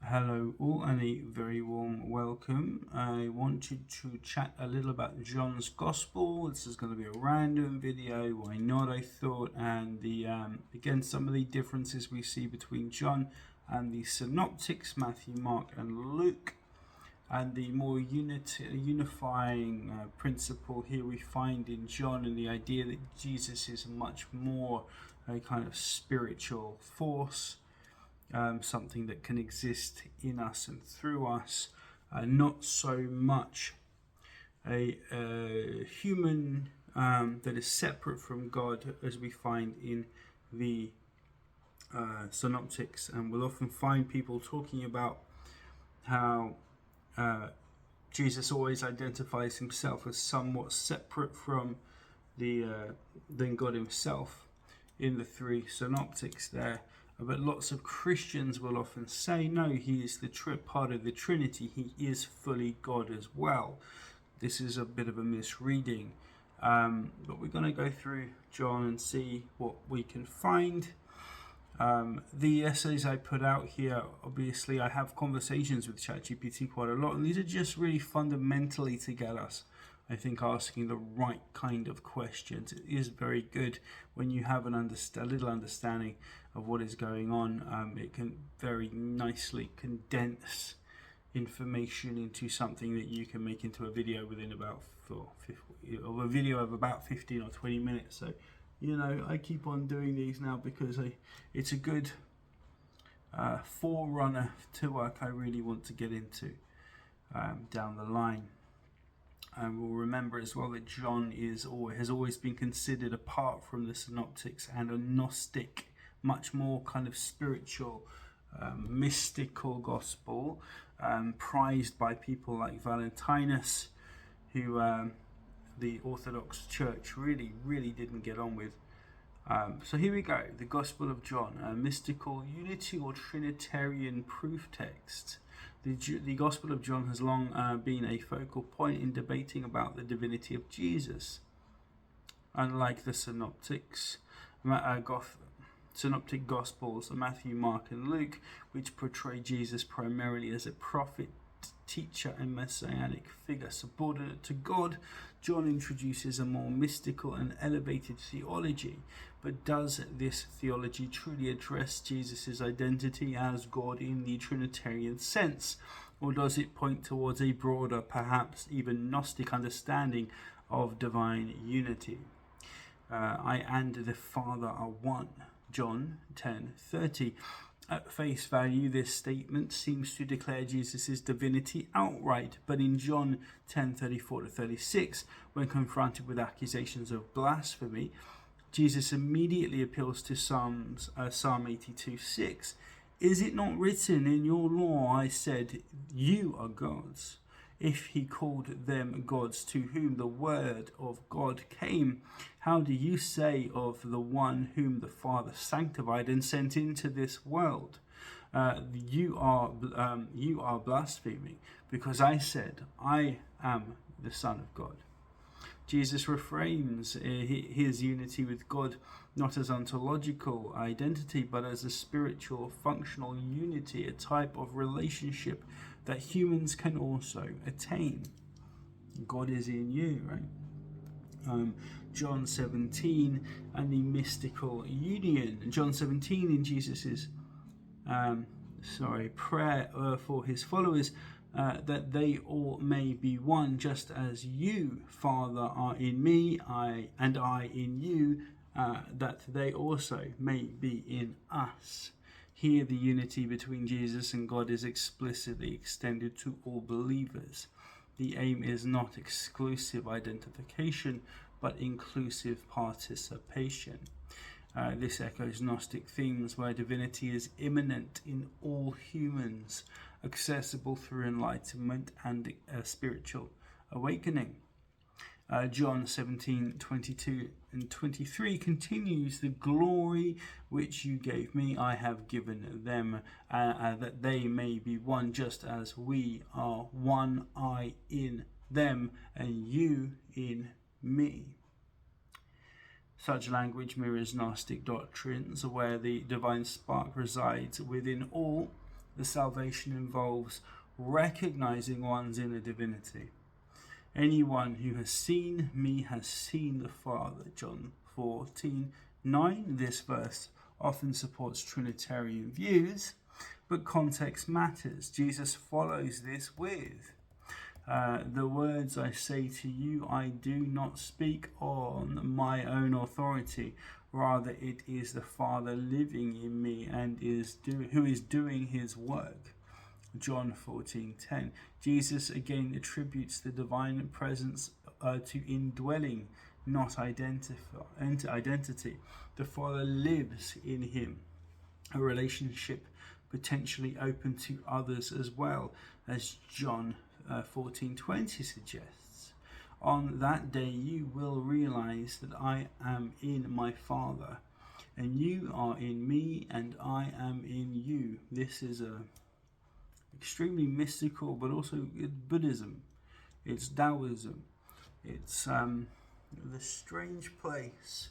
Hello all and a very warm welcome. I wanted to chat a little about John's Gospel. This is going to be a random video, why not I thought, and again some of the differences we see between John and the Synoptics, Matthew, Mark and Luke, and the more unifying principle here we find in John, and the idea that Jesus is much more a kind of spiritual force. Something that can exist in us and through us, not so much a human that is separate from God, as we find in the Synoptics. And we'll often find people talking about how Jesus always identifies himself as somewhat separate from than God himself in the three Synoptics there. But lots of Christians will often say, no, he is the part of the Trinity. He is fully God as well. This is a bit of a misreading. But we're going to go through John and see what we can find. The essays I put out here, obviously I have conversations with ChatGPT quite a lot, and these are just really fundamentally to get us, I think, asking the right kind of questions. It is very good when you have a little understanding of what is going on. It can very nicely condense information into something that you can make into a video within about a video of about 15 or 20 minutes. So, you know, I keep on doing these now because it's a good forerunner to work I really want to get into down the line. And we'll remember as well that John has always been considered, apart from the Synoptics, and a Gnostic, much more kind of spiritual, mystical gospel, prized by people like Valentinus, who the Orthodox Church really didn't get on with. So here we go, the Gospel of John, a mystical unity or Trinitarian proof text. The Gospel of John has long been a focal point in debating about the divinity of Jesus. Unlike the Synoptics, Synoptic Gospels, Matthew, Mark and Luke, which portray Jesus primarily as a prophet, teacher and messianic figure subordinate to God, John introduces a more mystical and elevated theology. But does this theology truly address Jesus' identity as God in the Trinitarian sense? Or does it point towards a broader, perhaps even Gnostic understanding of divine unity? I and the Father are one. John 10:30. At face value, this statement seems to declare Jesus' divinity outright, but in John 10:34-36, when confronted with accusations of blasphemy, Jesus immediately appeals to Psalm 82:6. Is it not written in your law, I said, you are gods? If he called them gods to whom the word of God came, how do you say of the one whom the Father sanctified and sent into this world? You are blaspheming, because I said, I am the Son of God. Jesus reframes his unity with God not as ontological identity, but as a spiritual, functional unity, a type of relationship that humans can also attain. God is in you, right? John 17 and the mystical union. John 17 in Jesus's prayer for his followers, that they all may be one, just as you, Father, are in me, I in you, that they also may be in us. Here the unity between Jesus and God is explicitly extended to all believers. The aim is not exclusive identification, but inclusive participation. This echoes Gnostic themes where divinity is immanent in all humans, accessible through enlightenment and spiritual awakening. John 17:22 and 23 continues, the glory which you gave me I have given them, that they may be one, just as we are one, I in them and you in me. Such language mirrors Gnostic doctrines, where the divine spark resides within all, The salvation involves recognizing one's inner divinity. Anyone who has seen me has seen the Father. John 14:9. This verse often supports Trinitarian views, but context matters. Jesus follows this with, the words I say to you, I do not speak on my own authority. Rather, it is the Father living in me and who is doing his work. John 14:10. Jesus again attributes the divine presence to indwelling, not identity. The Father lives in him, a relationship potentially open to others as well, as John 14:20 suggests. On that day you will realize that I am in my Father, and you are in me, and I am in you. This is extremely mystical, but also Buddhism. It's Taoism. It's the strange place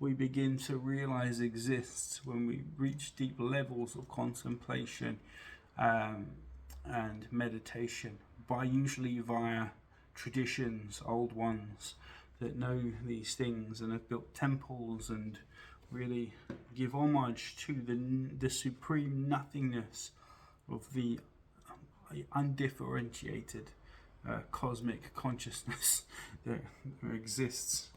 we begin to realize exists when we reach deep levels of contemplation and meditation, usually via traditions, old ones that know these things and have built temples and really give homage to the supreme nothingness of the undifferentiated cosmic consciousness that exists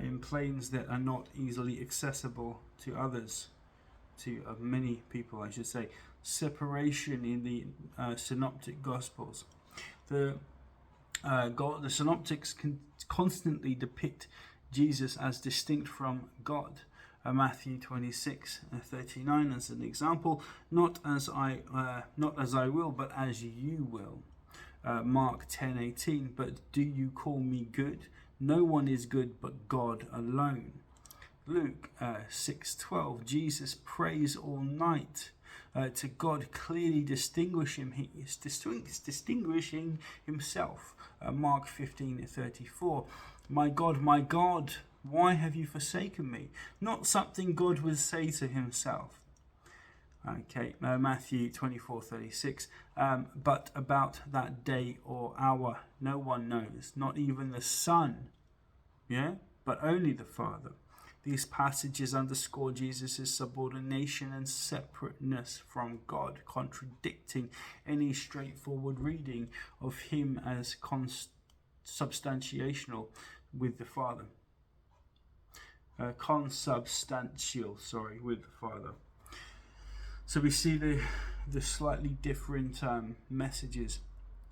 in planes that are not easily accessible to others, to many people, I should say. Separation in the synoptic gospels. The synoptics constantly depict Jesus as distinct from God. Matthew 26:39 as an example, not as I will, but as you will. Mark 10:18, but do you call me good? No one is good but God alone. Luke 6:12, Jesus prays all night to God, clearly distinguishing himself. Mark 15:34, my God, why have you forsaken me? Not something God would say to himself. Okay, Matthew 24:36, but about that day or hour no one knows, not even the Son, but only the Father. These passages underscore Jesus' subordination and separateness from God, contradicting any straightforward reading of him as consubstantial with the Father. With the Father. So we see the slightly different messages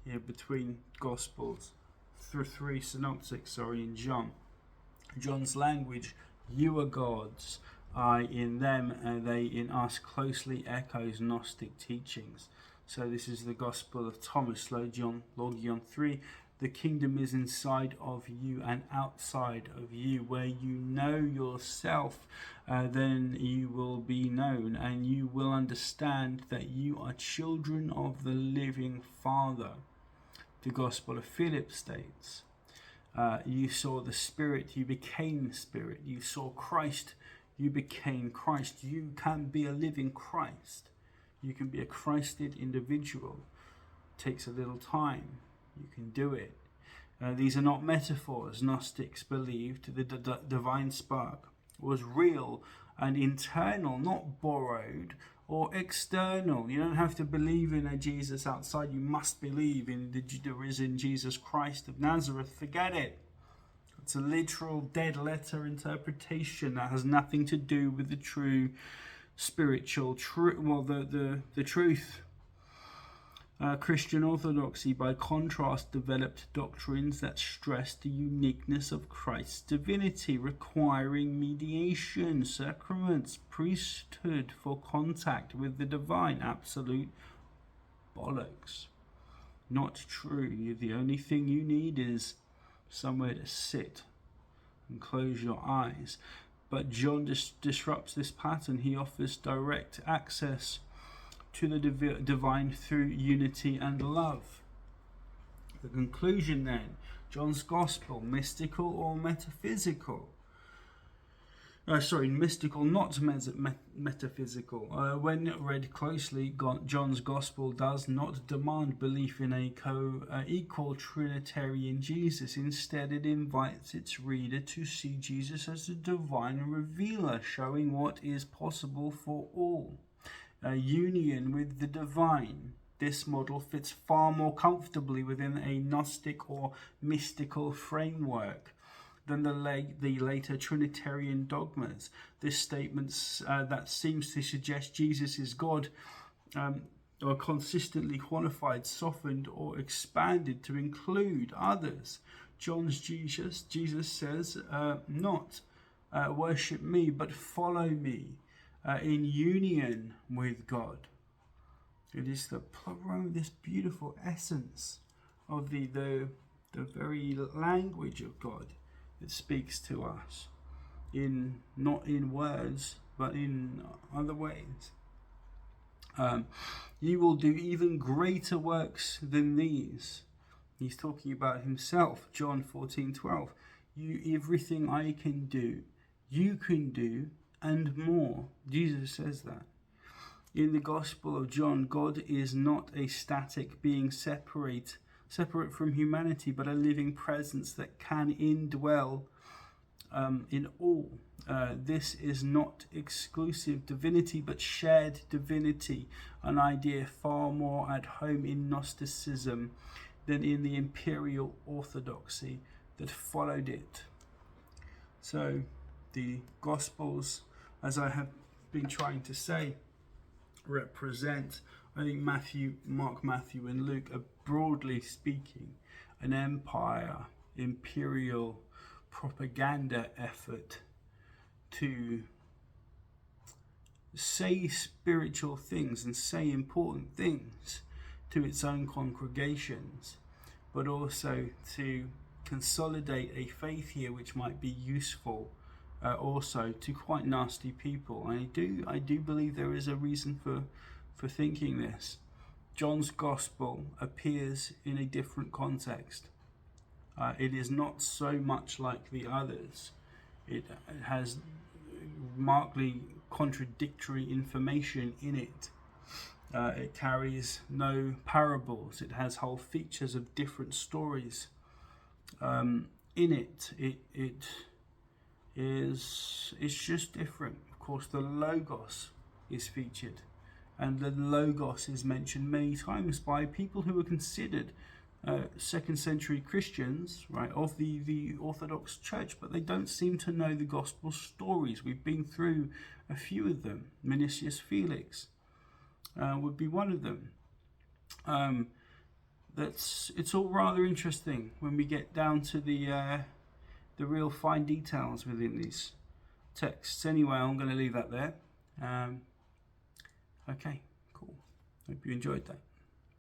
here between Gospels, through three synoptics, in John. John's language, you are gods, I in them, and they in us, closely echoes Gnostic teachings. So this is the Gospel of Thomas, Logion 3. The kingdom is inside of you and outside of you. Where you know yourself, then you will be known, and you will understand that you are children of the living Father. The Gospel of Philip states, you saw the Spirit, you became Spirit. You saw Christ, you became Christ. You can be a living Christ. You can be a Christed individual. It takes a little time. You can do it. These are not metaphors. Gnostics believed the divine spark was real and internal, not borrowed or external. You don't have to believe in a Jesus outside. You must believe in the risen Jesus Christ of Nazareth. Forget it. It's a literal dead letter interpretation that has nothing to do with the true spiritual truth. Well, the truth. Christian orthodoxy, by contrast, developed doctrines that stressed the uniqueness of Christ's divinity, requiring mediation, sacraments, priesthood for contact with the divine. Absolute bollocks. Not true. The only thing you need is somewhere to sit and close your eyes. But John disrupts this pattern. He offers direct access to the divine through unity and love. The conclusion then, John's Gospel, mystical or metaphysical? mystical, not metaphysical. When read closely, John's Gospel does not demand belief in a co-equal Trinitarian Jesus. Instead, it invites its reader to see Jesus as a divine revealer, showing what is possible for all. Union with the divine. This model fits far more comfortably within a Gnostic or mystical framework than the later Trinitarian dogmas. This statement that seems to suggest Jesus is God are consistently quantified, softened, or expanded to include others. John's Jesus says, not worship me, but follow me in union with God. It is this beautiful essence of the very language of God that speaks to us, not in words, but in other ways. You will do even greater works than these. He's talking about himself, John 14:12. Everything I can do, you can do, and more. Jesus says that. In the Gospel of John, God is not a static being separate from humanity, but a living presence that can indwell in all. This is not exclusive divinity, but shared divinity, an idea far more at home in Gnosticism than in the imperial orthodoxy that followed it. So the Gospels, as I have been trying to say, represent, I think, Mark, Matthew, and Luke are, broadly speaking, an imperial propaganda effort to say spiritual things and say important things to its own congregations, but also to consolidate a faith here which might be useful also to quite nasty people. I do believe there is a reason for thinking this. John's Gospel appears in a different context. It is not so much like the others. It has markedly contradictory information in it. It carries no parables. It has whole features of different stories in it. It's just different. Of course, the Logos is featured, and the Logos is mentioned many times by people who were considered second century Christians, right, of the Orthodox Church, but they don't seem to know the Gospel stories. We've been through a few of them. Minicius Felix would be one of them. It's all rather interesting when we get down to the real fine details within these texts. Anyway, I'm going to leave that there. Okay, cool. Hope you enjoyed that.